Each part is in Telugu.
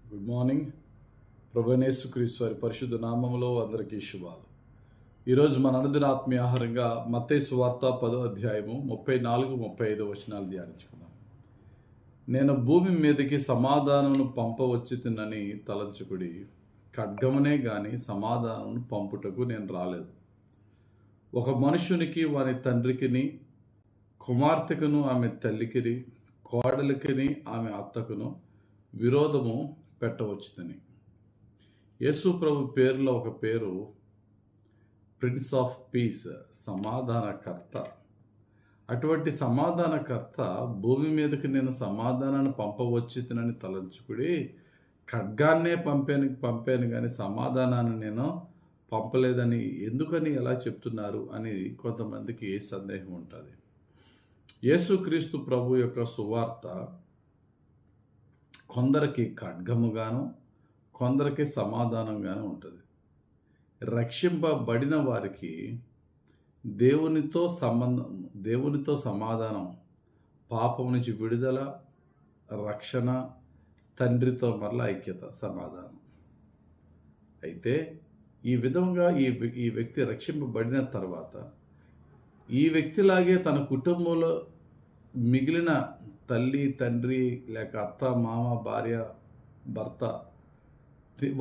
Good morning. ప్రభువైన యేసుక్రీస్తు వారి పరిశుద్ధ నామములో అందరికీ శుభాలు. ఈరోజు మన అనుదిన ఆత్మీయ ఆహారంగా మత్తయి సువార్త 10వ అధ్యాయము 34-35 వచనాలు ధ్యానించుకున్నాం. నేను భూమి మీదకి సమాధానమును పంపవచ్చి తిన్నని తలంచుకుడి, ఖడ్గమునే గాని సమాధానమును పంపుటకు నేను రాలేదు. ఒక మనుషునికి వాని తండ్రికిని, కుమార్తెకును ఆమె తల్లికిని, కోడలికిని ఆమె అత్తకును విరోధము పెట్టవచ్చుదని. యేసు ప్రభు పేరులో ఒక పేరు ప్రిన్స్ ఆఫ్ పీస్, సమాధానకర్త. అటువంటి సమాధానకర్త భూమి మీదకి నేను సమాధానాన్ని పంపవచ్చునని తలంచుకుడి, ఖడ్గాన్నే పంపాను కానీ సమాధానాన్ని నేను పంపలేదని ఎందుకని ఎలా చెప్తున్నారు అని కొంతమందికి సందేహం ఉంటుంది. యేసుక్రీస్తు ప్రభు యొక్క సువార్త కొందరికి ఖడ్గముగాను, కొందరికి సమాధానంగాను ఉంటుంది. రక్షింపబడిన వారికి దేవునితో సమాధానం, పాపం నుంచి విడుదల, రక్షణ, తండ్రితో మరలా ఐక్యత, సమాధానం. అయితే ఈ విధంగా ఈ వ్యక్తి రక్షింపబడిన తర్వాత ఈ వ్యక్తిలాగే తన కుటుంబంలో మిగిలిన తల్లి, తండ్రి, లేక అత్త, మామ, భార్య, భర్త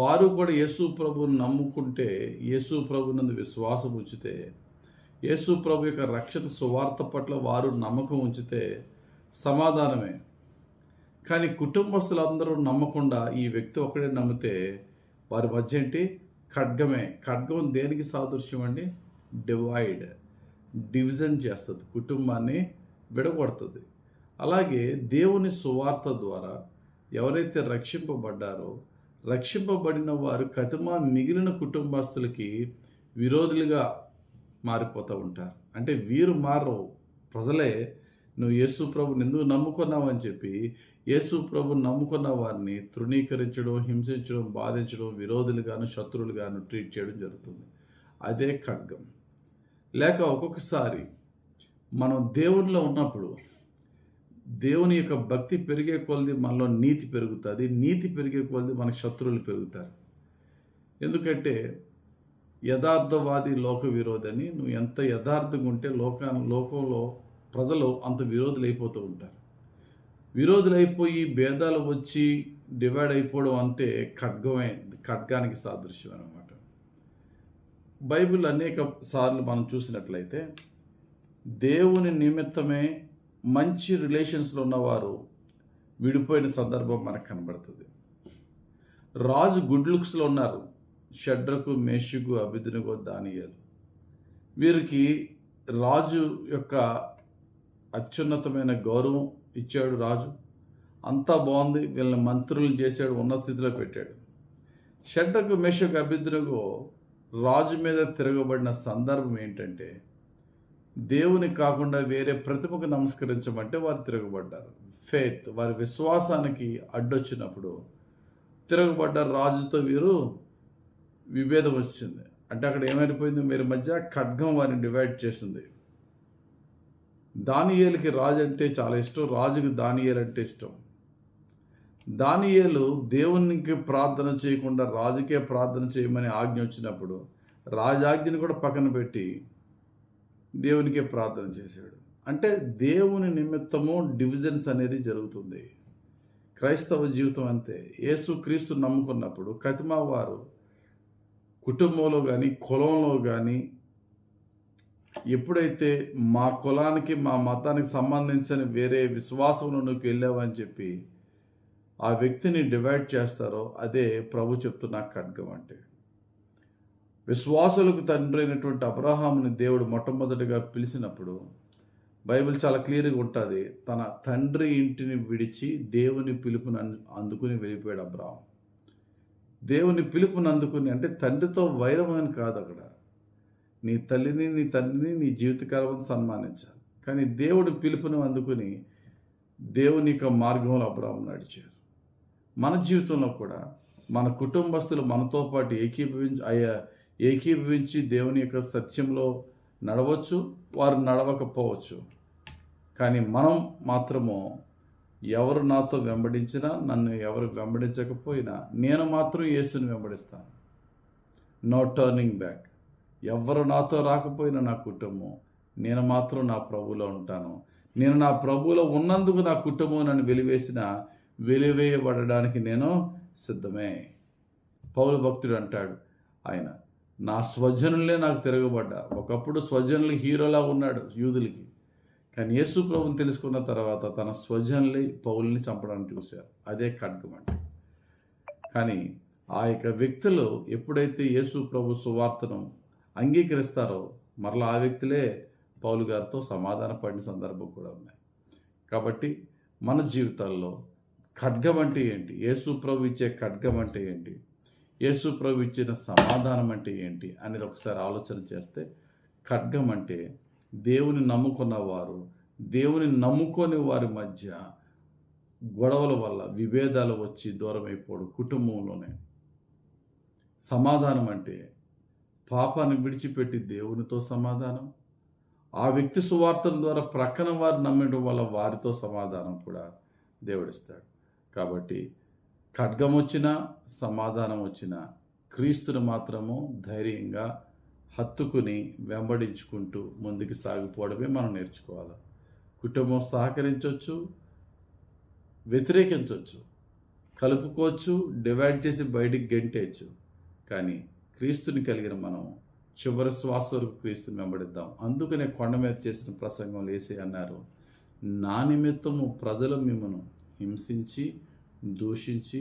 వారు కూడా యేసు ప్రభువుని నమ్ముకుంటే, యేసు ప్రభునందు విశ్వాసం ఉంచితే, యేసు ప్రభు యొక్క రక్షణ సువార్త పట్ల వారు నమ్మకం ఉంచితే సమాధానమే. కానీ కుటుంబస్తులందరూ నమ్మకుండా ఈ వ్యక్తి ఒకడే నమ్మితే వారి మధ్య ఏంటి? ఖడ్గమే. ఖడ్గం దేనికి సాదృశ్యం అండి? డివిజన్ చేస్తుంది, కుటుంబాన్ని విడగొడుతుంది. అలాగే దేవుని సువార్త ద్వారా ఎవరైతే రక్షింపబడ్డారో, రక్షింపబడిన వారు కతిమా మిగిలిన కుటుంబస్తులకి విరోధులుగా మారిపోతూ ఉంటారు. అంటే వీరు మారరు, ప్రజలే నువ్వు యేసు ప్రభుని ఎందుకు నమ్ముకున్నావు అని చెప్పి యేసు ప్రభుని నమ్ముకున్న వారిని తృణీకరించడం, హింసించడం, బాధించడం, విరోధులుగాను శత్రువులుగాను ట్రీట్ చేయడం జరుగుతుంది. అదే ఖడ్గం. లేక ఒక్కొక్కసారి మనం దేవునిలో ఉన్నప్పుడు దేవుని యొక్క భక్తి పెరిగే కొలది మనలో నీతి పెరుగుతుంది. నీతి పెరిగే కొలది మనకు శత్రువులు పెరుగుతారు. ఎందుకంటే యథార్థవాది లోక విరోధని. నువ్వు ఎంత యథార్థంగా ఉంటే లోకంలో ప్రజలు అంత విరోధులు అయిపోతూ ఉంటారు. విరోధులైపోయి భేదాలు వచ్చి డివైడ్ అయిపోవడం అంటే ఖడ్గానికి సాదృశ్యం అన్నమాట. బైబిల్ అనేక సార్లు మనం చూసినట్లయితే దేవుని నిమిత్తమే మంచి రిలేషన్స్లో ఉన్నవారు విడిపోయిన సందర్భం మనకు కనబడుతుంది. రాజు గుడ్ లుక్స్లో ఉన్నారు. షడ్రకు, మేషకు, అబేద్నెగో, దానియేలు. వీరికి రాజు యొక్క అత్యున్నతమైన గౌరవం ఇచ్చాడు. రాజు అంతా బాగుంది, వీళ్ళని మంత్రులు చేశాడు, ఉన్నత స్థితిలో పెట్టాడు. షడ్రకు, మేషకు, అబేద్నెగో రాజు మీద తిరగబడిన సందర్భం ఏంటంటే, దేవుని కాకుండా వేరే ప్రతిమకు నమస్కరించమంటే వారు తిరగబడ్డారు. ఫెయిత్, వారి విశ్వాసానికి అడ్డొచ్చినప్పుడు తిరగబడ్డారు. రాజుతో వీరు విభేదం వచ్చింది. అంటే అక్కడ ఏమైపోయింది? వీరి మధ్య ఖడ్గం వారిని డివైడ్ చేసింది. దానియేలుకి రాజు అంటే చాలా ఇష్టం, రాజుకి దానియేలు అంటే ఇష్టం. దానియేలు దేవునికి ప్రార్థన చేయకుండా రాజుకే ప్రార్థన చేయమని ఆజ్ఞ వచ్చినప్పుడు రాజాజ్ఞని కూడా పక్కన పెట్టి దేవునికే ప్రార్థన చేశాడు. అంటే దేవుని నిమిత్తము డివిజన్స్ అనేది జరుగుతుంది. క్రైస్తవ జీవితం అంతే. యేసుక్రీస్తు నమ్ముకున్నప్పుడు కతిమా వారు కుటుంబంలో కానీ కులంలో కానీ ఎప్పుడైతే మా కులానికి, మా మతానికి సంబంధించిన వేరే విశ్వాసంలో నువ్వు వెళ్ళావని చెప్పి ఆ వ్యక్తిని డివైడ్ చేస్తారో అదే ప్రభు చెప్తున్న ఖడ్గం. అంటే విశ్వాసులకు తండ్రి అయినటువంటి అబ్రహాముని దేవుడు మొట్టమొదటిగా పిలిచినప్పుడు బైబిల్ చాలా క్లియర్గా ఉంటుంది. తన తండ్రి ఇంటిని విడిచి దేవుని పిలుపుని అందుకుని వెళ్ళిపోయాడు అబ్రహాం. దేవుని పిలుపుని అందుకుని, అంటే తండ్రితో వైరం అని కాదు, అక్కడ నీ తల్లిని, నీ తండ్రిని నీ జీవితకాలం సన్మానించాలి. కానీ దేవుడి పిలుపుని అందుకుని దేవుని యొక్క మార్గంలో అబ్రహాం నడిచారు. మన జీవితంలో కూడా మన కుటుంబస్తులు మనతో పాటు ఏకీభవించి దేవుని యొక్క సత్యంలో నడవచ్చు, వారు నడవకపోవచ్చు. కానీ మనం మాత్రము ఎవరు నాతో వెంబడించినా, నన్ను ఎవరు వెంబడించకపోయినా నేను మాత్రం యేసుని వెంబడిస్తాను. No turning back. ఎవరు నాతో రాకపోయినా నా కుటుంబం, నేను మాత్రం నా ప్రభువులో ఉంటాను. నేను నా ప్రభువులో ఉన్నందుకు నా కుటుంబం నన్ను వెలివేయబడడానికి నేను సిద్ధమే. పౌలు భక్తుడు అంటాడు, ఆయన నా స్వజనులే నాకు తిరగబడ్డా. ఒకప్పుడు స్వజనులు హీరోలా ఉన్నాడు యూదులకి, కానీ యేసు ప్రభుని తెలుసుకున్న తర్వాత తన స్వజనులే పౌల్ని చంపడానికి చూశారు. అదే ఖడ్గం అంటే. కానీ ఆ యొక్క వ్యక్తులు ఎప్పుడైతే యేసు ప్రభు సువార్తను అంగీకరిస్తారో మరలా ఆ వ్యక్తులే పౌలు గారితో సమాధాన పడిన సందర్భం కూడా ఉన్నాయి. కాబట్టి మన జీవితాల్లో ఖడ్గం అంటే ఏంటి, యేసు ప్రభు ఇచ్చే ఖడ్గం అంటే ఏంటి, యేసు ప్రభు ఇచ్చిన సమాధానం అంటే ఏంటి అనేది ఒకసారి ఆలోచన చేస్తే, ఖడ్గం అంటే దేవుని నమ్ముకున్న వారు, దేవుని నమ్ముకొని వారి మధ్య గొడవల వల్ల విభేదాలు వచ్చి దూరం అయిపోవడం కుటుంబంలోనే. సమాధానం అంటే పాపాన్ని విడిచిపెట్టి దేవునితో సమాధానం, ఆ వ్యక్తి సువార్తల ద్వారా ప్రక్కన వారు నమ్మడం వల్ల వారితో సమాధానం కూడా దేవుడిస్తాడు. కాబట్టి ఖడ్గం వచ్చినా సమాధానం వచ్చినా క్రీస్తుని మాత్రము ధైర్యంగా హత్తుకుని వెంబడించుకుంటూ ముందుకు సాగిపోవడమే మనం నేర్చుకోవాలి. కుటుంబం సహకరించవచ్చు, వ్యతిరేకించవచ్చు, కలుపుకోవచ్చు, డివైడ్ చేసి బయటికి గెంటేయచ్చు. కానీ క్రీస్తుని కలిగిన మనం చివరి శ్వాస వరకు క్రీస్తుని వెంబడిద్దాం. అందుకనే కొండ మీద చేసిన ప్రసంగంలో యేసయ్య అన్నారు, నా నిమిత్తము ప్రజలు మిమ్మను హింసించి దూషించి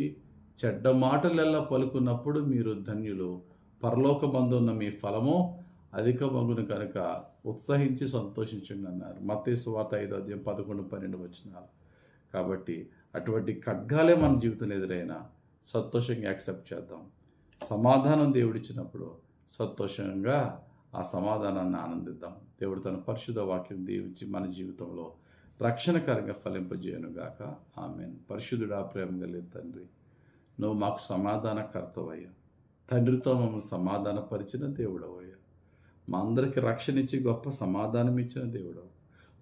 చెడ్డ మాటలెల్లా పలుకున్నప్పుడు మీరు ధన్యులు, పరలోకమందున్న మీ ఫలము అధికమగును కనుక ఉత్సహించి సంతోషించండి అన్నారు. మత్తయి సువార్త 5:11-12 వచనాలు. కాబట్టి అటువంటి ఖడ్గాలే మన జీవితంలో ఎదురైనా సంతోషంగా యాక్సెప్ట్ చేద్దాం. సమాధానం దేవుడిచ్చినప్పుడు సంతోషంగా ఆ సమాధానాన్ని ఆనందిద్దాం. దేవుడు తన పరిశుద్ధ వాక్యం దీవించి మన జీవితంలో రక్షణకరంగా ఫలింపజేయనుగాక. ఆమేన్. పరిశుద్ధుడా, ప్రేమ కలిగిన తండ్రి, నువ్వు మాకు సమాధానకర్తవయ్యా. తండ్రితో మమ్మల్ని సమాధానపరిచిన దేవుడవయ్యా. మా అందరికీ రక్షణ ఇచ్చి గొప్ప సమాధానం ఇచ్చిన దేవుడవు.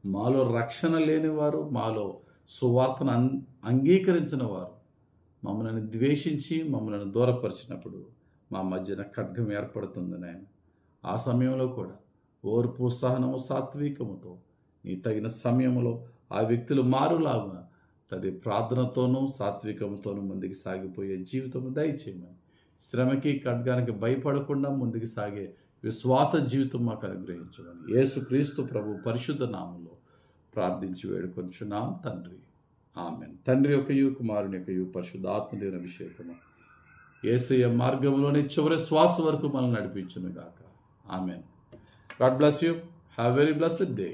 మాలో రక్షణ లేనివారు, మాలో సువార్తను అంగీకరించిన వారు మమ్మల్ని ద్వేషించి మమ్మల్ని దూరపరిచినప్పుడు మా మధ్యన ఖడ్గం ఏర్పడుతుంది నాయన. ఆ సమయంలో కూడా ఓర్పు, సహనము, సాత్వికముతో నీ తగిన సమయంలో ఆ వ్యక్తులు మారులాగున తది ప్రార్థనతోనూ సాత్వికంతోనూ ముందుకు సాగిపోయే జీవితం దయచేయమని, శ్రమకి ఖడ్గానికి భయపడకుండా ముందుకు సాగే విశ్వాస జీవితం మాకు అనుగ్రహించమని యేసుక్రీస్తు ప్రభు పరిశుద్ధ నామంలో ప్రార్థించి వేడుకొంచున్నాం తండ్రి. ఆమెన్. తండ్రి యొక్కయు కుమారుని యొక్కయు పరిశుద్ధ ఆత్మదేవుని అభిషేకము యేసయ్య మార్గంలోనే చివరి శ్వాస వరకు మనల్ని నడిపించును గాక. Amen. God bless you. Have very blessed day.